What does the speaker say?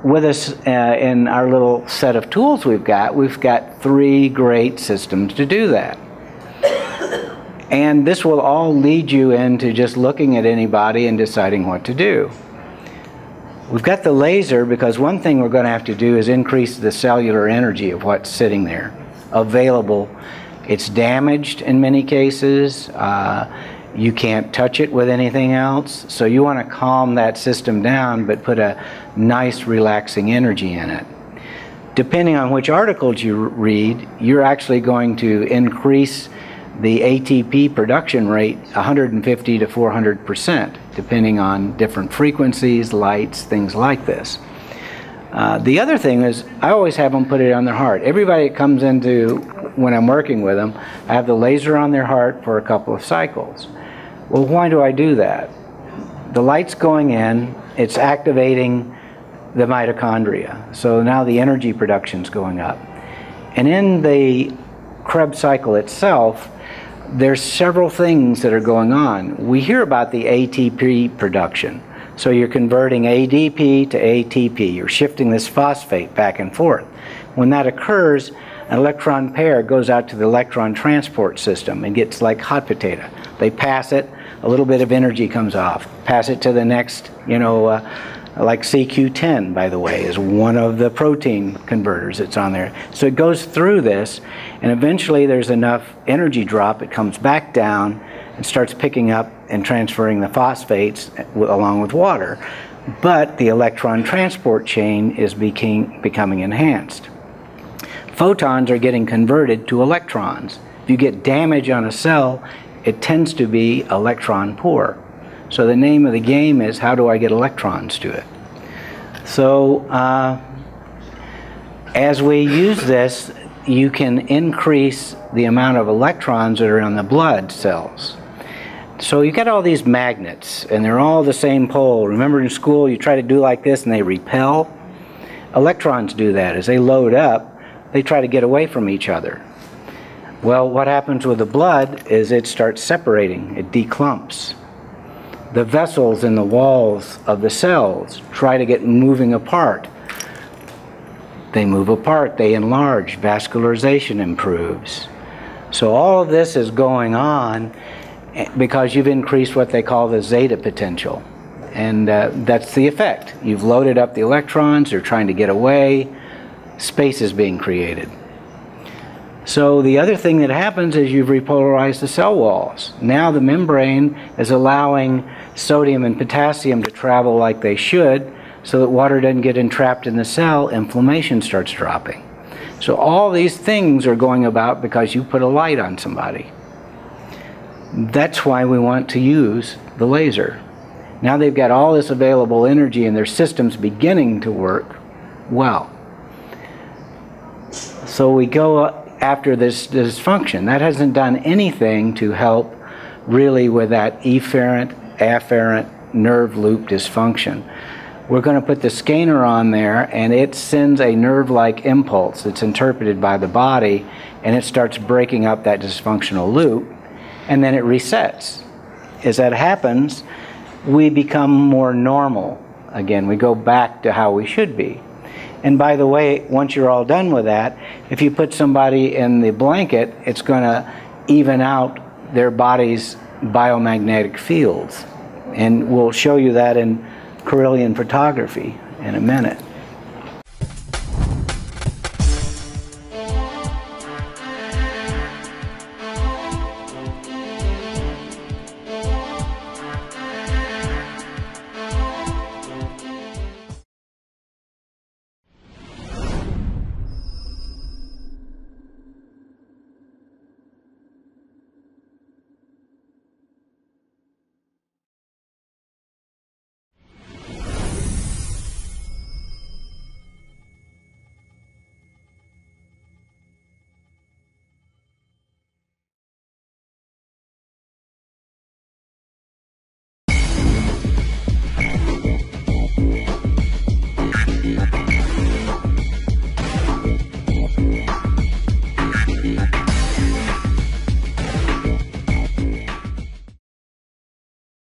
with us in our little set of tools we've got 3 great systems to do that. And this will all lead you into just looking at anybody and deciding what to do. We've got the laser because one thing we're going to have to do is increase the cellular energy of what's sitting there available. It's damaged in many cases. You can't touch it with anything else. So you want to calm that system down but put a nice relaxing energy in it. Depending on which articles you read, you're actually going to increase the ATP production rate 150 to 400%, depending on different frequencies, lights, things like this. The other thing is, I always have them put it on their heart. Everybody that comes into, when I'm working with them, I have the laser on their heart for a couple of cycles. Well, why do I do that? The light's going in, it's activating the mitochondria. So now the energy production's going up. And in the Krebs cycle itself, there's several things that are going on. We hear about the ATP production. So you're converting ADP to ATP. You're shifting this phosphate back and forth. When that occurs, an electron pair goes out to the electron transport system and gets like hot potato. They pass it, a little bit of energy comes off. Pass it to the next, like CQ10, by the way, is one of the protein converters that's on there. So it goes through this, and eventually there's enough energy drop, it comes back down and starts picking up and transferring the phosphates along with water. But the electron transport chain is becoming enhanced. Photons are getting converted to electrons. If you get damage on a cell, it tends to be electron poor. So the name of the game is, how do I get electrons to it? So as we use this, you can increase the amount of electrons that are in the blood cells. So you got all these magnets, and they're all the same pole. Remember in school, you try to do like this and they repel? Electrons do that. As they load up, they try to get away from each other. Well, what happens with the blood is it starts separating. It declumps. The vessels in the walls of the cells try to get moving apart. They move apart, they enlarge, vascularization improves. So all of this is going on because you've increased what they call the zeta potential. And that's the effect. You've loaded up the electrons, they're trying to get away, space is being created. So the other thing that happens is you've repolarized the cell walls. Now the membrane is allowing sodium and potassium to travel like they should so that water doesn't get entrapped in the cell, inflammation starts dropping. So all these things are going about because you put a light on somebody. That's why we want to use the laser. Now they've got all this available energy and their system's beginning to work well. So we go after this dysfunction. That hasn't done anything to help really with that efferent, afferent nerve loop dysfunction. We're going to put the SCENAR on there, and it sends a nerve-like impulse that's interpreted by the body, and it starts breaking up that dysfunctional loop, and then it resets. As that happens, we become more normal. Again, we go back to how we should be. And by the way, once you're all done with that, if you put somebody in the blanket, it's going to even out their body's biomagnetic fields. And we'll show you that in Correllian photography in a minute.